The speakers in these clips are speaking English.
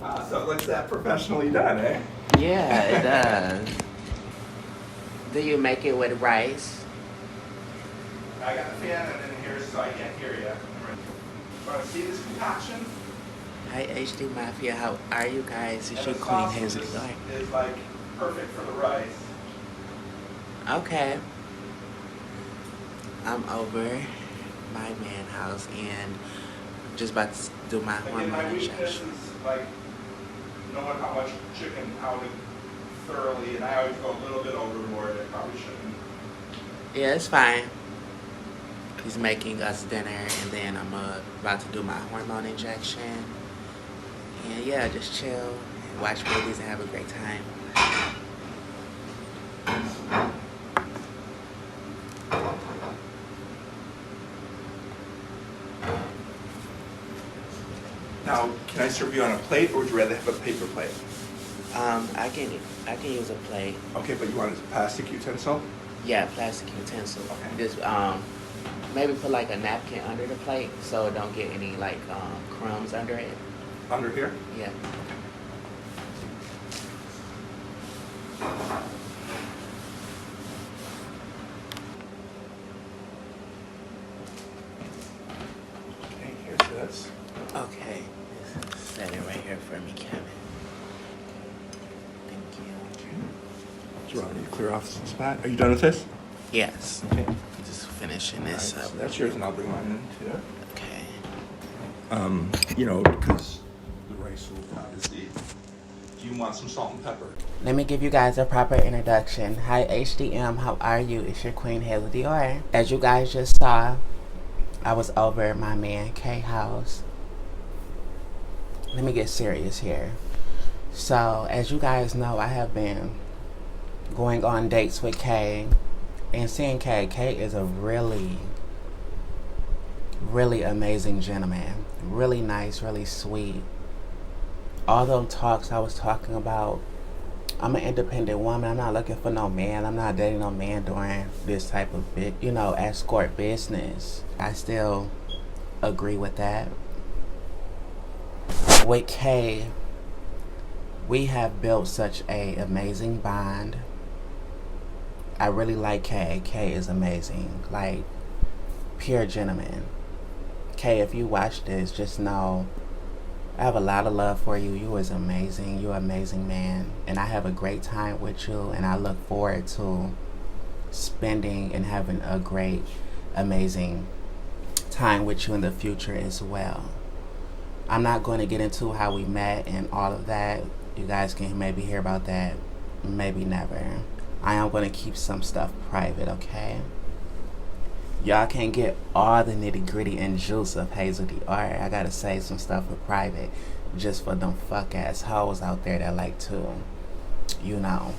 So it looks that professionally done, eh? Yeah, it does. Do you make it with rice? I got the fan in here so I can't hear you. Want to see this concoction? Hi HD Mafia, how are you guys? It's And your the Queen sauce Hazel. is like perfect for the rice. Okay. I'm over my man house and just about to do my Again, my hormone weakness injection. is like knowing how much chicken, how to thoroughly, and I always go a little bit overboard. I probably shouldn't. Yeah, it's fine. He's making us dinner and then I'm about to do my hormone injection. And yeah, just chill, watch movies and have a great time. Now, can I serve you on a plate, or would you rather have a paper plate? I can use a plate. Okay, but you want a plastic utensil? Yeah, plastic utensil. Okay. Just maybe put like a napkin under the plate so it don't get any like crumbs under it. Under here? Yeah. Okay, here's this. Okay. Just set it right here for me, Kevin. Thank you. Do you want me to clear off some spot? Are you done with this? Yes. Okay. Just finishing Alright, this so up. that's yours, and I'll bring mine in too. Okay. You know, because the rice will obviously. Do you want some salt and pepper? Let me give you guys a proper introduction. Hi HDM, how are you? It's your Queen Hazel Dior. As you guys just saw, I was over at my man K house. Let me get serious here. So, as you guys know, I have been going on dates with K and seeing K. K is a really, really amazing gentleman. Really nice, really sweet. Although talks I was talking about, I'm an independent woman. I'm not looking for no man. I'm not dating no man during this type of escort business. I still agree with that. With Kay, we have built such a amazing bond. I really like Kay. Kay is amazing. Like, pure gentleman. Kay, if you watch this, just know I have a lot of love for you. You is amazing. You're an amazing man. And I have a great time with you. And I look forward to spending and having a great, amazing time with you in the future as well. I'm not going to get into how we met and all of that. You guys can maybe hear about that. Maybe never. I am going to keep some stuff private, okay? Y'all can't get all the nitty gritty and juice of Hazel Dior. I gotta say some stuff for private, just for them fuck ass hoes out there that like to, you know,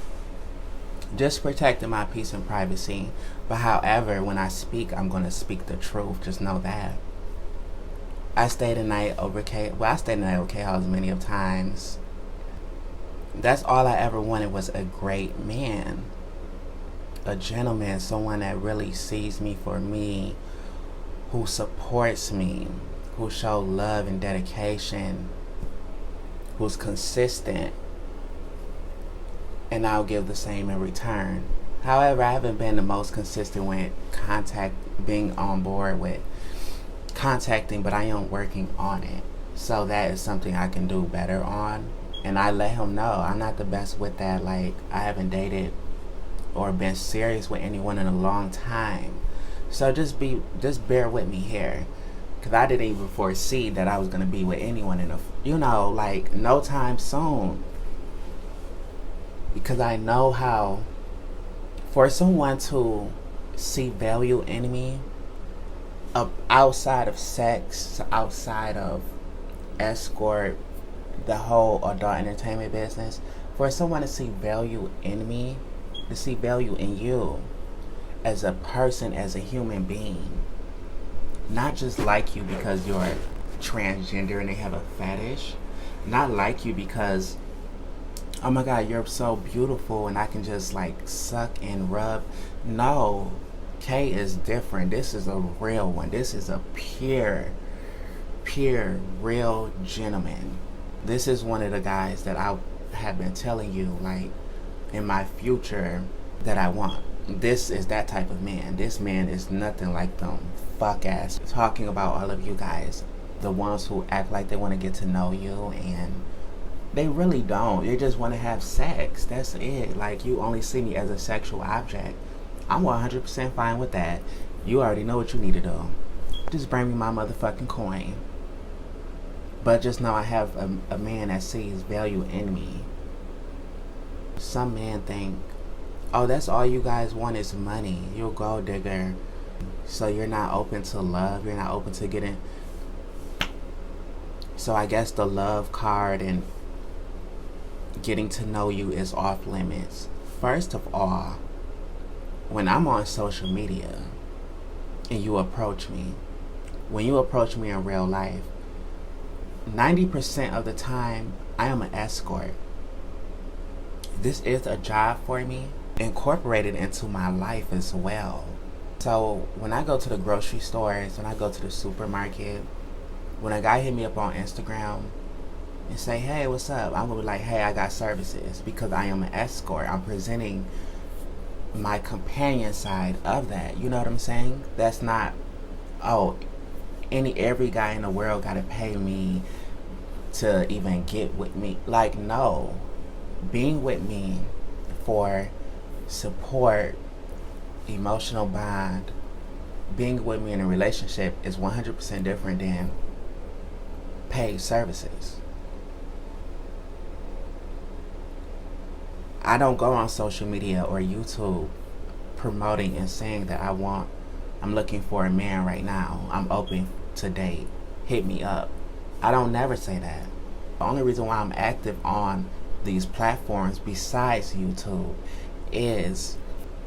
just protecting my peace and privacy. But however, when I speak, I'm gonna speak the truth. Just know that. I stayed the night over K. Well, I stayed the night over K house many of times. That's all I ever wanted was a great man. A gentleman, someone that really sees me for me, who supports me, who shows love and dedication, who's consistent, and I'll give the same in return. However, I haven't been the most consistent with being on board with contacting, but I am working on it. So that is something I can do better on. And I let him know I'm not the best with that. Like, I haven't dated or been serious with anyone in a long time. So just bear with me here. Cause I didn't even foresee that I was gonna be with anyone in like no time soon. Because I know how for someone to see value in me outside of sex, outside of escort, the whole adult entertainment business, for someone to see value in me, to see value in you as a person, as a human being, not just like you because you're transgender and they have a fetish, not like you because, oh my god, you're so beautiful and I can just like suck and rub. No, Kay is different. This is a real one. This is a pure, real gentleman. This is one of the guys that I have been telling you, like, in my future that I want. This is that type of man. This man is nothing like them fuck ass talking about all of you guys. The ones who act like they want to get to know you and they really don't. They just want to have sex. That's it. Like, you only see me as a sexual object. I'm 100% fine with that. You already know what you need to do. Just bring me my motherfucking coin. But just know I have a man that sees value in me. Some men think, oh, that's all you guys want is money. You're a gold digger. So you're not open to love. You're not open to getting. So I guess the love card and getting to know you is off limits. First of all, when I'm on social media and you approach me, when you approach me in real life, 90% of the time I am an escort. This is a job for me, incorporated into my life as well. So when I go to the grocery stores, when I go to the supermarket, when a guy hit me up on Instagram and say, hey, what's up? I'm gonna be like, hey, I got services, because I am an escort. I'm presenting my companion side of that. You know what I'm saying? That's not, oh, every guy in the world gotta pay me to even get with me. Like, no. Being with me for support, emotional bond, being with me in a relationship is 100% different than paid services. I don't go on social media or YouTube promoting and saying that I'm looking for a man right now. I'm open to date. Hit me up. I don't never say that. The only reason why I'm active on these platforms besides YouTube is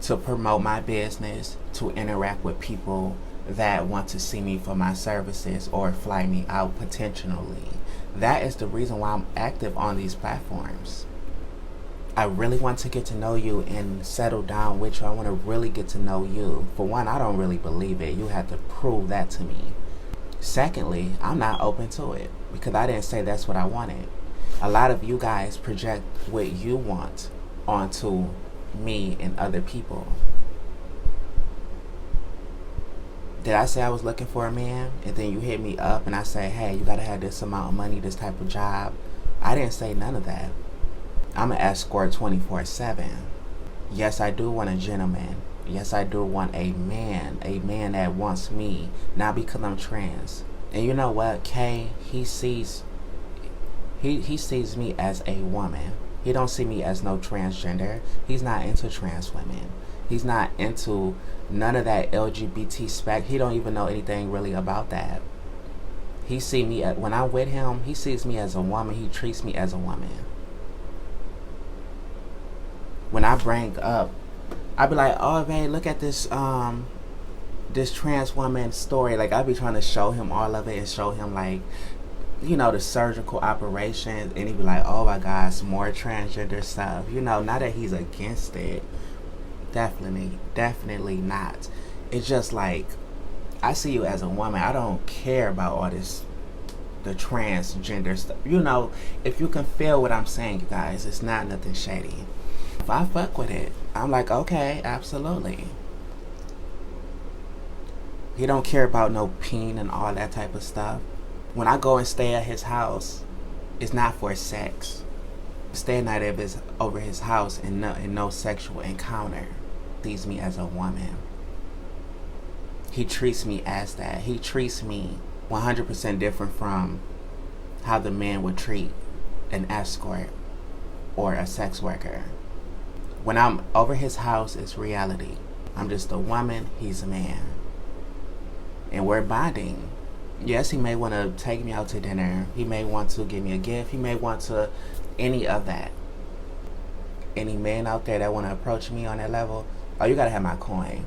to promote my business, to interact with people that want to see me for my services or fly me out potentially. That is the reason why I'm active on these platforms. I really want to get to know you and settle down with you. I want to really get to know you. For one, I don't really believe it. You have to prove that to me. Secondly, I'm not open to it because I didn't say that's what I wanted. A lot of you guys project what you want onto me and other people. Did I say I was looking for a man and then you hit me up and I say, hey, you gotta have this amount of money, this type of job? I didn't say none of that. I'm an escort 24/7. Yes, I do want a gentleman. Yes, I do want a man that wants me, not because I'm trans. And you know what, Kay, he sees me as a woman. He don't see me as no transgender. He's not into trans women. He's not into none of that LGBT spec. He don't even know anything really about that. He see me, when I'm with him, he sees me as a woman. He treats me as a woman. When I bring up, I be like, oh, babe, look at this this trans woman story. Like, I be trying to show him all of it and show him, like, you know, the surgical operations, and he be like, oh my God, some more transgender stuff. You know, not that he's against it. Definitely not. It's just like, I see you as a woman. I don't care about all this, the transgender stuff. You know, if you can feel what I'm saying, you guys, it's not nothing shady. If I fuck with it, I'm like, okay, absolutely. He don't care about no peen and all that type of stuff. When I go and stay at his house, it's not for sex. Stay a night over his house and no sexual encounter. He sees me as a woman. He treats me as that. He treats me 100% different from how the man would treat an escort or a sex worker. When I'm over his house, it's reality. I'm just a woman, he's a man. And we're bonding. Yes, he may want to take me out to dinner. He may want to give me a gift. He may want to, any of that. Any man out there that want to approach me on that level, oh, you got to have my coin.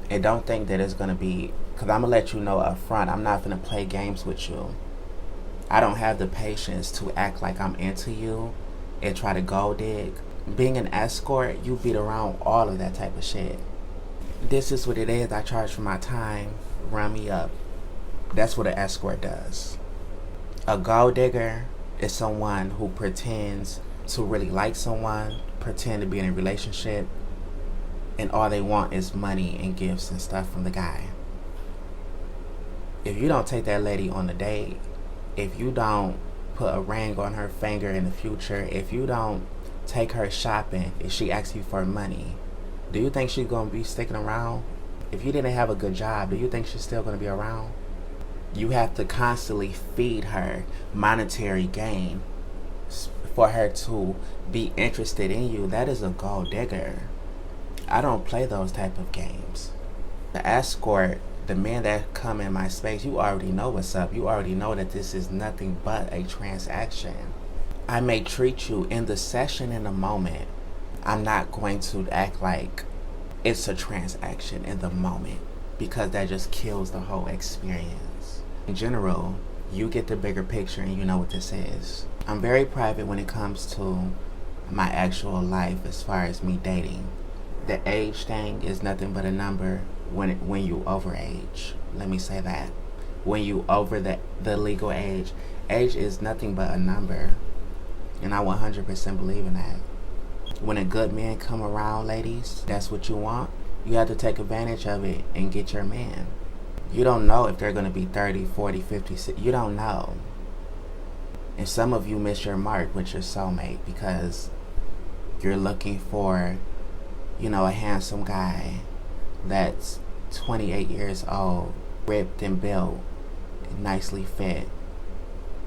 And don't think that it's going to be, because I'm going to let you know up front, I'm not going to play games with you. I don't have the patience to act like I'm into you and try to gold dig. Being an escort, you beat around all of that type of shit. This is what it is. I charge for my time. Run me up. That's what an escort does. A gold digger is someone who pretends to really like someone, pretend to be in a relationship, and all they want is money and gifts and stuff from the guy. If you don't take that lady on a date, if you don't put a ring on her finger in the future, if you don't take her shopping, if she asks you for money, do you think she's going to be sticking around? If you didn't have a good job, do you think she's still going to be around? You have to constantly feed her monetary gain for her to be interested in you. That is a gold digger. I don't play those type of games. The escort, the men that come in my space, you already know what's up. You already know that this is nothing but a transaction. I may treat you in the session, in the moment. I'm not going to act like it's a transaction in the moment, because that just kills the whole experience. In general, you get the bigger picture and you know what this is. I'm very private when it comes to my actual life as far as me dating. The age thing is nothing but a number when you overage. Let me say that. When you over the legal age is nothing but a number. And I 100% believe in that. When a good man come around, ladies, that's what you want. You have to take advantage of it and get your man. You don't know if they're going to be 30, 40, 50. You don't know. And some of you miss your mark with your soulmate because you're looking for, a handsome guy that's 28 years old, ripped and built, nicely fit.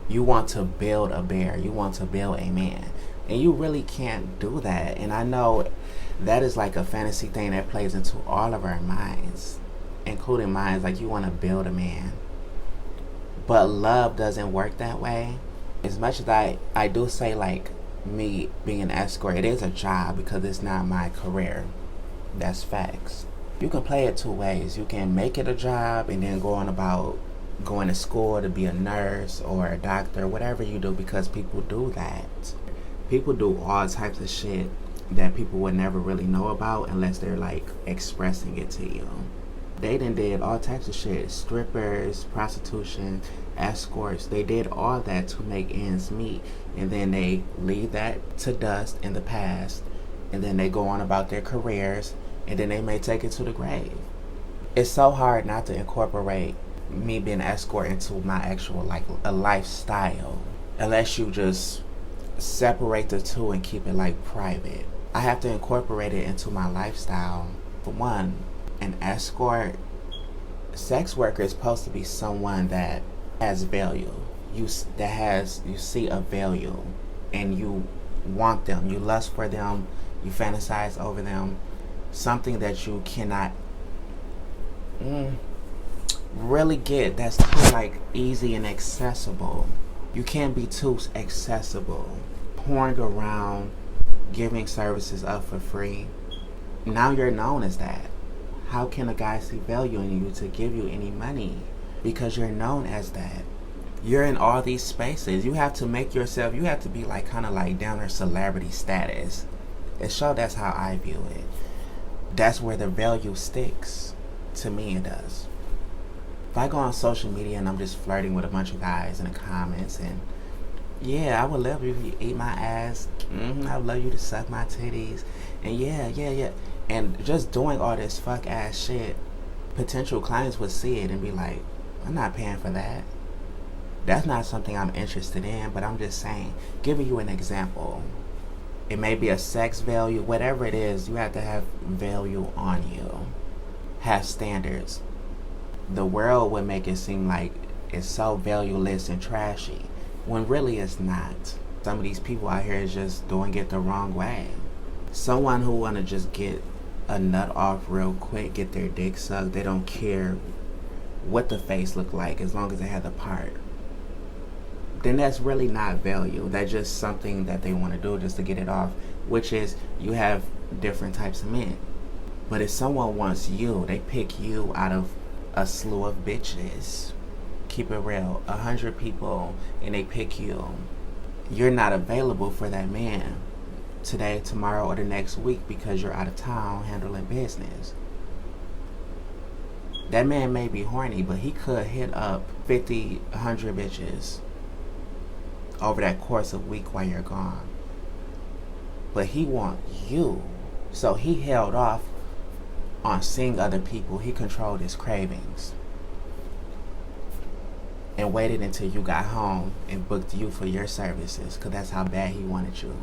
You want to build a bear. You want to build a man. And you really can't do that. And I know that is like a fantasy thing that plays into all of our minds, including mine. Like, you want to build a man. But love doesn't work that way. As much as I do say, like, me being an escort, it is a job because it's not my career. That's facts. You can play it two ways. You can make it a job and then go on about going to school to be a nurse or a doctor, whatever you do, because people do that. People do all types of shit that people would never really know about unless they're like expressing it to you. They did all types of shit. Strippers, prostitution, escorts. They did all that to make ends meet. And then they leave that to dust in the past. And then they go on about their careers. And then they may take it to the grave. It's so hard not to incorporate me being an escort into my actual, like, a lifestyle. Unless you just separate the two and keep it, like, private. I have to incorporate it into my lifestyle. For one, an escort, sex worker is supposed to be someone that has value. You see a value, and you want them. You lust for them. You fantasize over them. Something that you cannot really get. That's too, like, easy and accessible. You can't be too accessible. Pouring around, giving services up for free. Now you're known as that. How can a guy see value in you to give you any money? Because you're known as that. You're in all these spaces. You have to make yourself, you have to be like kind of like down there celebrity status. That's how I view it. That's where the value sticks. To me, it does. If I go on social media and I'm just flirting with a bunch of guys in the comments and, yeah, I would love you if you eat my ass. I would love you to suck my titties. And yeah. And just doing all this fuck ass shit, potential clients would see it and be like, I'm not paying for that. That's not something I'm interested in, but I'm just saying, giving you an example. It may be a sex value, whatever it is, you have to have value on you. Have standards. The world would make it seem like it's so valueless and trashy, when really it's not. Some of these people out here is just doing it the wrong way. Someone who want to just get a nut off real quick, get their dick sucked, they don't care what the face look like as long as they have the part. Then that's really not value. That's just something that they want to do just to get it off, which is you have different types of men. But if someone wants you, they pick you out of a slew of bitches. Keep it real. 100 people and they pick you. You're not available for that man today, tomorrow, or the next week because you're out of town handling business. That man may be horny, but he could hit up 50, 100 bitches over that course of week while you're gone. But he want you. So he held off on seeing other people. He controlled his cravings and waited until you got home and booked you for your services, because that's how bad he wanted you.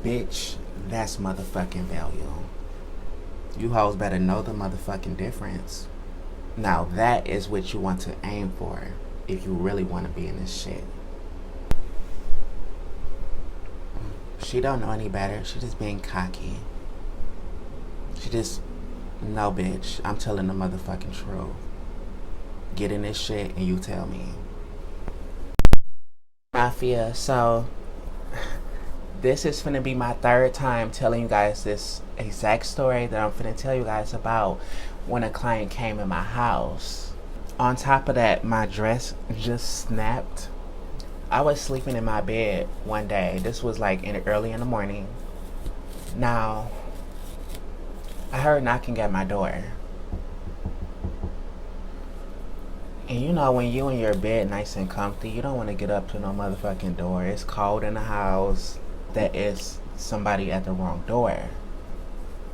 Bitch, that's motherfucking value. You hoes better know the motherfucking difference. Now that is what you want to aim for if you really want to be in this shit. She don't know any better. She just being cocky. She just, no bitch, I'm telling the motherfucking truth. Get in this shit and you tell me. Mafia, so this is finna be my third time telling you guys this exact story that I'm finna tell you guys about when a client came in my house. On top of that, my dress just snapped. I was sleeping in my bed one day. This was like early in the morning. Now, I heard knocking at my door. And you know, when you in your bed nice and comfy, you don't want to get up to no motherfucking door. It's cold in the house. That is somebody at the wrong door.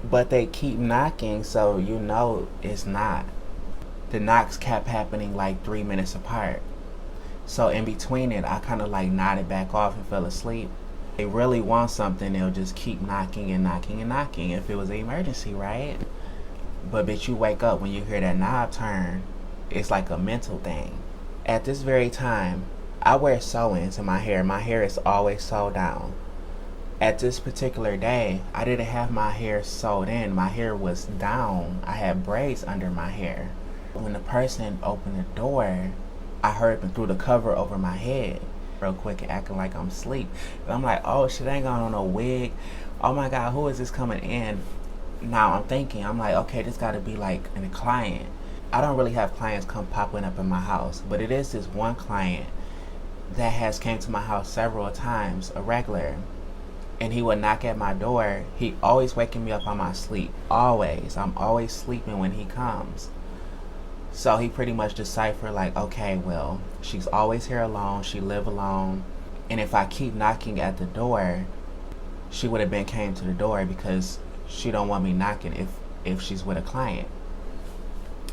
But they keep knocking, so you know it's not. The knocks kept happening like 3 minutes apart. So in between it, I kind of like nodded back off and fell asleep. If they really want something, they'll just keep knocking and knocking and knocking if it was an emergency, right? But bitch, you wake up when you hear that knob turn. It's like a mental thing. At this very time, I wear sew-ins in my hair. My hair is always sewed down. At this particular day, I didn't have my hair sewed in. My hair was down. I had braids under my hair. When the person opened the door, I heard them through the cover over my head real quick and acting like I'm asleep. And I'm like, oh shit, I ain't got on no wig. Oh my God, who is this coming in? Now I'm thinking, I'm like, okay, this gotta be like a client. I don't really have clients come popping up in my house, but it is this one client that has came to my house several times, a regular. And he would knock at my door. He always waking me up on my sleep. Always. I'm always sleeping when he comes. So he pretty much deciphered like, okay, well, she's always here alone. She live alone. And if I keep knocking at the door, she would have been came to the door because she don't want me knocking if she's with a client.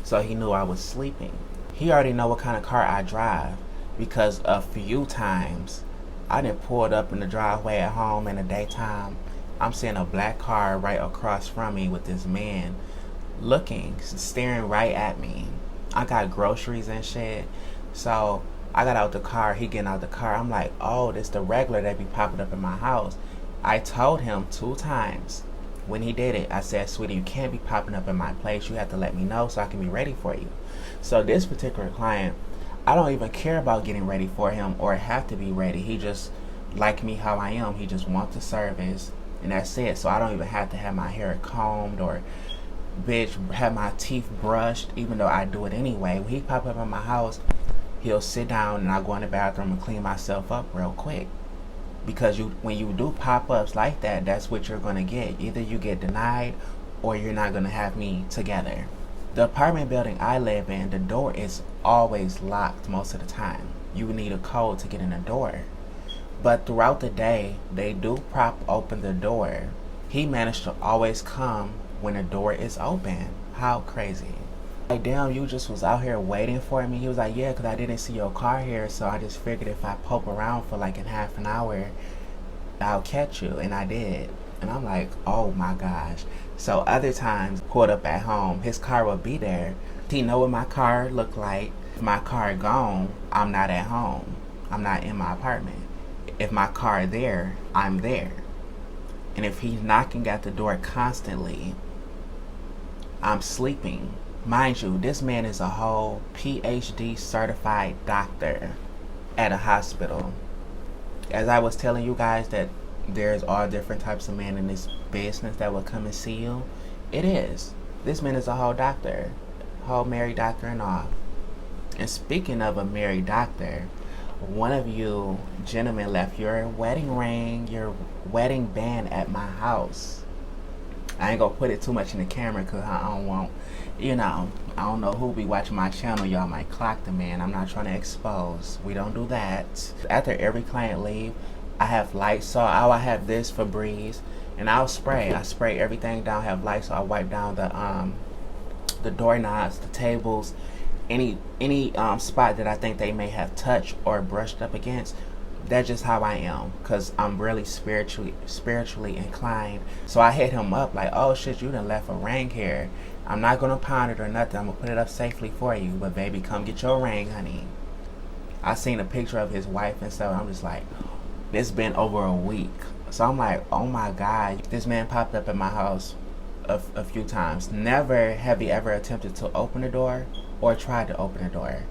So he knew I was sleeping. He already know what kind of car I drive because a few times I done pulled up in the driveway at home in the daytime. I'm seeing a black car right across from me with this man looking, staring right at me. I got groceries and shit. So I got out the car, he getting out the car. I'm like, oh, this the regular that be popping up in my house. I told him 2 times when he did it. I said, sweetie, you can't be popping up in my place. You have to let me know so I can be ready for you. So this particular client, I don't even care about getting ready for him or have to be ready. He just like me how I am. He just wants the service and that's it. So I don't even have to have my hair combed or bitch have my teeth brushed, even though I do it anyway. When he pop up in my house, he'll sit down and I'll go in the bathroom and clean myself up real quick. Because when you do pop-ups like that, that's what you're going to get. Either you get denied or you're not going to have me together. The apartment building I live in, the door is always locked most of the time. You need a code to get in the door. But throughout the day, they do prop open the door. He managed to always come when the door is open. How crazy. Like, damn, you just was out here waiting for me. He was like, yeah, because I didn't see your car here, so I just figured if I poke around for like in half an hour, I'll catch you. And I did. And I'm like, oh my gosh. So other times, pulled up at home, his car will be there. He know what my car looked like. If my car gone, I'm not at home. I'm not in my apartment. If my car there, I'm there. And if he's knocking at the door constantly, I'm sleeping. Mind you, this man is a whole PhD certified doctor at a hospital. As I was telling you guys that there's all different types of men in this business that will come and see you, it is. This man is a whole doctor, whole married doctor and all. And speaking of a married doctor, one of you gentlemen left your wedding ring, your wedding band at my house. I ain't gonna put it too much in the camera because I don't want You know, I don't know who be watching my channel. Y'all might clock the man. I'm not trying to expose. We don't do that. After every client leave, I have Lysol. I have this Febreze, and I'll spray. I spray everything down. Have Lysol. I wipe down the doorknobs, the tables, any spot that I think they may have touched or brushed up against. That's just how I am, because I'm really spiritually inclined. So I hit him up like, oh shit, you done left a ring here. I'm not gonna pawn it or nothing. I'm gonna put it up safely for you, but baby, come get your ring, honey. I seen a picture of his wife and stuff. I'm just like, it's been over a week. So I'm like, oh my God, this man popped up at my house a few times. Never have he ever attempted to open the door or tried to open the door.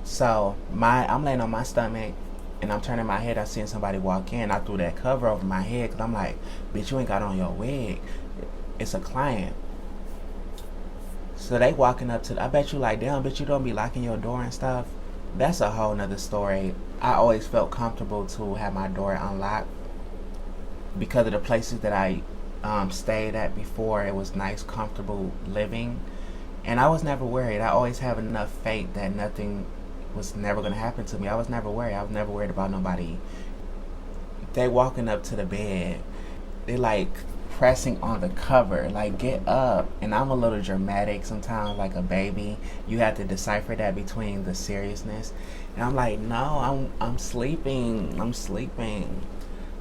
So I'm laying on my stomach and I'm turning my head. I seen somebody walk in. I threw that cover over my head because I'm like, bitch, you ain't got on your wig. It's a client. So they walking up to, I bet you like, damn, bitch, you don't be locking your door and stuff. That's a whole nother story. I always felt comfortable to have my door unlocked because of the places that I stayed at before. It was nice, comfortable living. And I was never worried. I always have enough faith that nothing was never going to happen to me. I was never worried. I was never worried about nobody. They walking up to the bed. They like pressing on the cover, like, get up. And I'm a little dramatic sometimes, like a baby. You have to decipher that between the seriousness. And I'm like, no, I'm sleeping. I'm sleeping.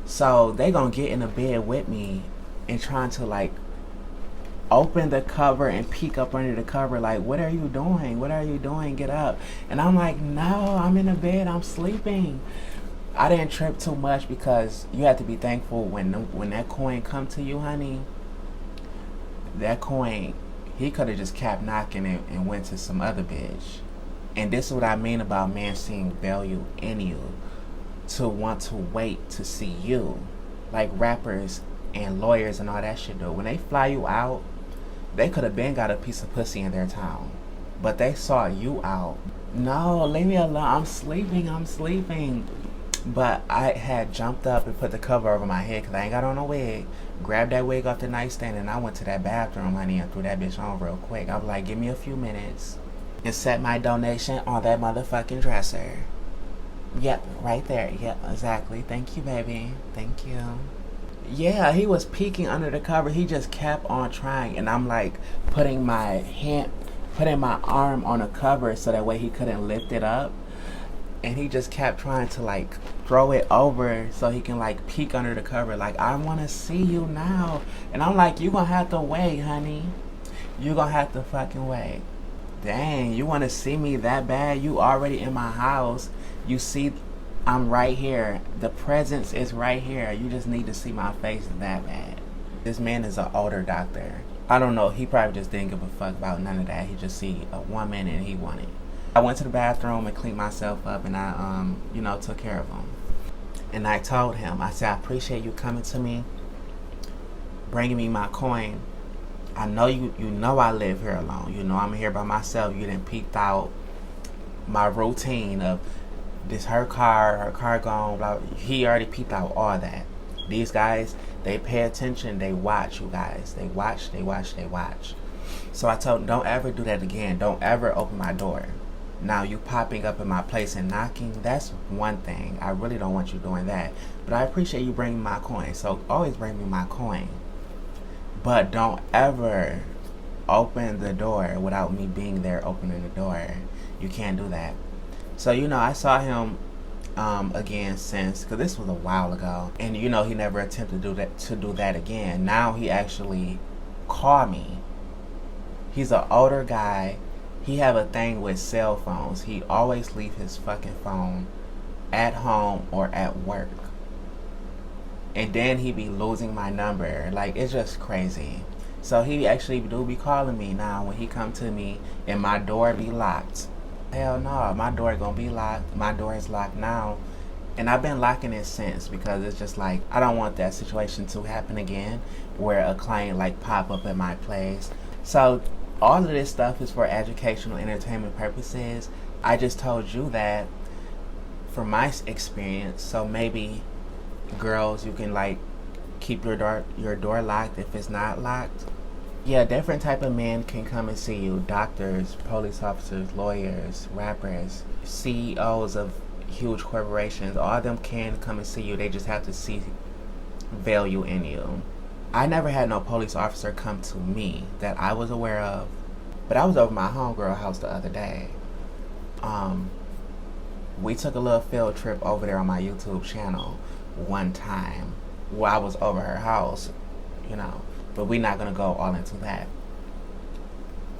So they gonna get in the bed with me and trying to like open the cover and peek up under the cover like, what are you doing? What are you doing? Get up. And I'm like, no, I'm in the bed. I'm sleeping. I didn't trip too much because you have to be thankful when that coin come to you, honey. That coin, he could have just kept knocking it and went to some other bitch. And this is what I mean about men seeing value in you, to want to wait to see you, like rappers and lawyers and all that shit do. When they fly you out, they could have been got a piece of pussy in their town, but they saw you out. No, leave me alone. I'm sleeping. I'm sleeping. But I had jumped up and put the cover over my head because I ain't got on a wig. Grabbed that wig off the nightstand and I went to that bathroom, honey, and threw that bitch on real quick. I was like, give me a few minutes and set my donation on that motherfucking dresser. Yep, right there. Yep, exactly. Thank you, baby. Thank you. Yeah, he was peeking under the cover. He just kept on trying, and I'm like putting my arm on the cover so that way he couldn't lift it up. And he just kept trying to like throw it over so he can like peek under the cover. Like, I want to see you now. And I'm like, you gonna have to wait, honey. You gonna have to fucking wait. Dang, you want to see me that bad? You already in my house. You see, I'm right here. The presence is right here. You just need to see my face that bad. This man is an older doctor. I don't know. He probably just didn't give a fuck about none of that. He just see a woman and he wanted. I went to the bathroom and cleaned myself up and I, took care of him. And I told him, I said, I appreciate you coming to me, bringing me my coin. I know you know I live here alone. You know I'm here by myself. You didn't peeked out my routine of this her car gone, blah. He already peeped out all that. These guys, they pay attention, they watch, you guys. They watch. So I told him, don't ever do that again. Don't ever open my door. Now you popping up in my place and knocking, that's one thing. I really don't want you doing that. But I appreciate you bringing my coin. So always bring me my coin. But don't ever open the door without me being there opening the door. You can't do that. So, I saw him again since, because this was a while ago. And, he never attempted to do that again. Now he actually called me. He's an older guy. He have a thing with cell phones. He always leave his fucking phone at home or at work. And then he be losing my number. Like, it's just crazy. So he actually do be calling me now when he come to me and my door be locked. Hell no, my door gonna be locked. My door is locked now. And I've been locking it since because it's just like, I don't want that situation to happen again where a client like pop up at my place. So all of this stuff is for educational entertainment purposes. I just told you that from my experience. So maybe girls, you can like keep your door locked if it's not locked. Yeah, different type of men can come and see you. Doctors, police officers, lawyers, rappers, CEOs of huge corporations. All of them can come and see you. They just have to see value in you. I never had no police officer come to me that I was aware of. But I was over my homegirl house the other day. Um, we took a little field trip over there on my YouTube channel one time while I was over her house, you know. But we're not gonna go all into that.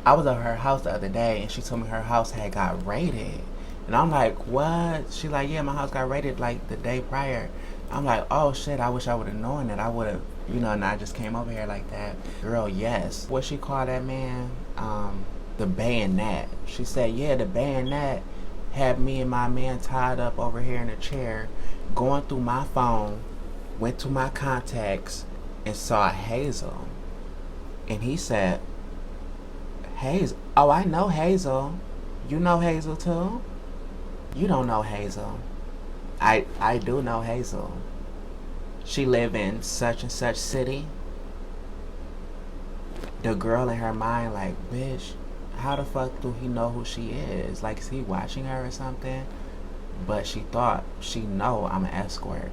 I was at her house the other day and she told me her house had got raided. And I'm like, what? She like, yeah, my house got raided like the day prior. I'm like, oh shit, I wish I would have known that. I would have, you know, and I just came over here like that. Girl, yes. What she called that man? The bayonet. She said, yeah, the bayonet had me and my man tied up over here in a chair, going through my phone, went to my contacts, and saw Hazel. And he said, Hazel? Oh, I know Hazel. You know Hazel too? You don't know Hazel. I do know Hazel. She live in such and such city. The girl in her mind like, bitch, how the fuck do he know who she is? Like, is he watching her or something? But she thought she know I'm an escort.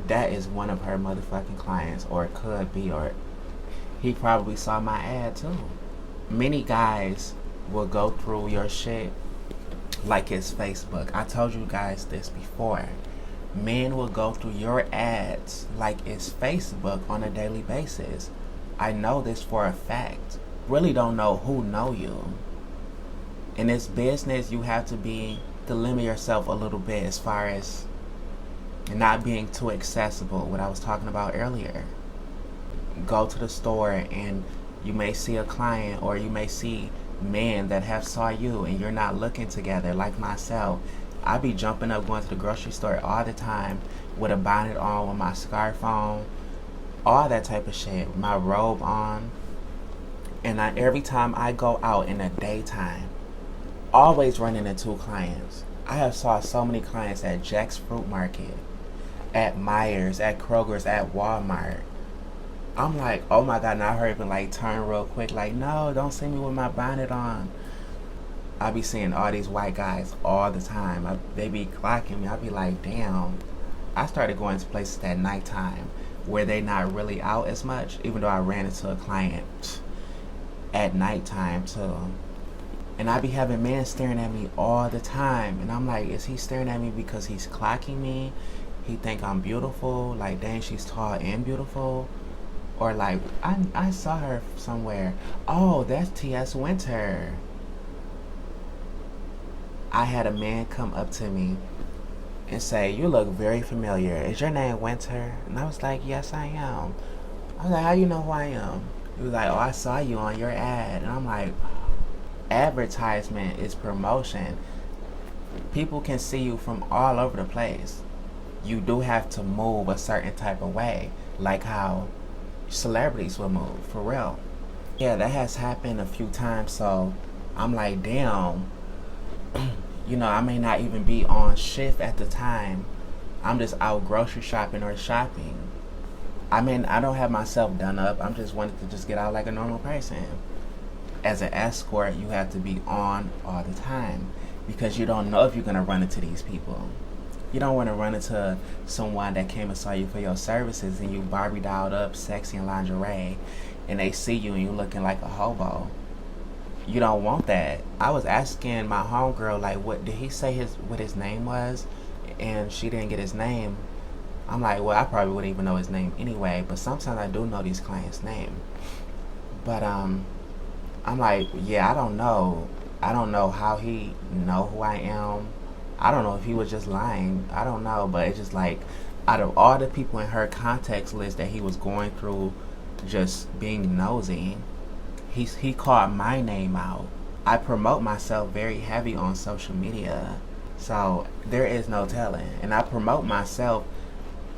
That is one of her motherfucking clients, or it could be, or he probably saw my ad too. Many guys will go through your shit like it's Facebook. I told you guys this before. Men will go through your ads like it's Facebook on a daily basis. I know this for a fact. Really don't know who know you. In this business, you have to limit yourself a little bit as far as not being too accessible, what I was talking about earlier. Go to the store and you may see a client, or you may see men that have saw you and you're not looking together. Like myself, I be jumping up going to the grocery store all the time with a bonnet on, with my scarf on, all that type of shit, my robe on. And every time I go out in the daytime, always running into clients. I have saw so many clients at Jack's Fruit Market, at Myers, at Kroger's, at Walmart. I'm like, oh my god, and I heard him like turn real quick, like, no, don't see me with my bonnet on. I be seeing all these white guys all the time. They be clocking me. I be like, damn. I started going to places at nighttime where they not really out as much, even though I ran into a client at nighttime too. And I be having men staring at me all the time. And I'm like, is he staring at me because he's clocking me? He think I'm beautiful? Like, dang, she's tall and beautiful? Or like, I saw her somewhere. Oh, that's T.S. Winter. I had a man come up to me and say, you look very familiar. Is your name Winter? And I was like, yes, I am. I was like, how you know who I am? He was like, oh, I saw you on your ad. And I'm like, advertisement is promotion. People can see you from all over the place. You do have to move a certain type of way, like how celebrities will move, for real. Yeah, that has happened a few times, so I'm like, damn. You know, I may not even be on shift at the time. I'm just out grocery shopping or shopping. I mean, I don't have myself done up. I'm just wanting to just get out like a normal person. As an escort, you have to be on all the time because you don't know if you're going to run into these people. You don't want to run into someone that came and saw you for your services and you Barbie dolled up, sexy in lingerie, and they see you and you looking like a hobo. You don't want that. I was asking my homegirl, like, what did he say what his name was? And she didn't get his name. I'm like, well, I probably wouldn't even know his name anyway, but sometimes I do know these clients' name. But I'm like, yeah, I don't know. I don't know how he know who I am. I don't know if he was just lying. I don't know, but it's just like, out of all the people in her contacts list that he was going through, just being nosy, he called my name out. I promote myself very heavy on social media, so there is no telling. And I promote myself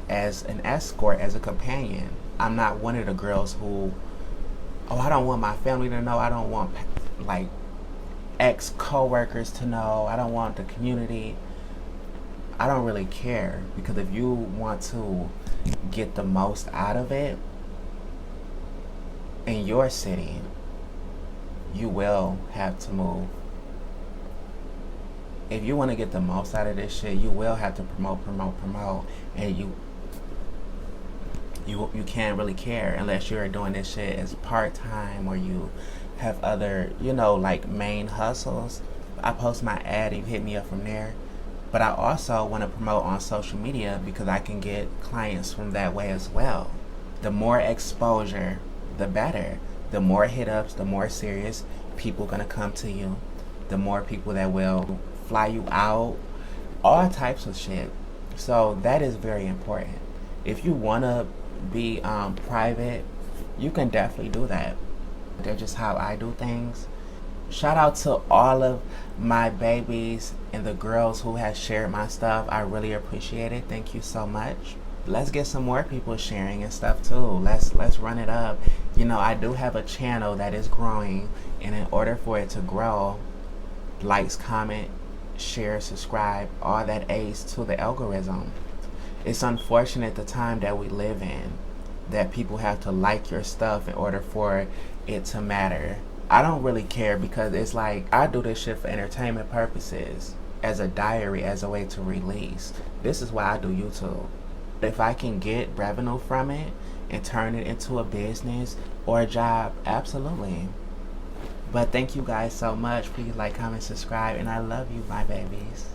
as an escort, as a companion. I'm not one of the girls who, oh, I don't want my family to know. I don't want, like, ex-co-workers to know. I don't want the community. I don't really care, because if you want to get the most out of it, in your city, you will have to move. If you want to get the most out of this shit, you will have to promote, and you can't really care unless you're doing this shit as part-time or you have other, like main hustles. I post my ad, you hit me up from there. But I also want to promote on social media because I can get clients from that way as well. The more exposure, the better. The more hit-ups, the more serious people gonna come to you. The more people that will fly you out, all types of shit. So that is very important. If you wanna be private, you can definitely do that. That's just how I do things. Shout out to all of my babies and the girls who have shared my stuff. I really appreciate it. Thank you so much. Let's get some more people sharing and stuff too. Let's run it up. I do have a channel that is growing, and in order for it to grow, likes, comment, share, subscribe, all that aids to the algorithm. It's unfortunate the time that we live in that people have to like your stuff in order for it to matter. I don't really care because it's like I do this shit for entertainment purposes, as a diary, as a way to release. This is why I do YouTube. If I can get revenue from it and turn it into a business or a job, absolutely. But thank you guys so much. Please like, comment, subscribe, and I love you, my babies.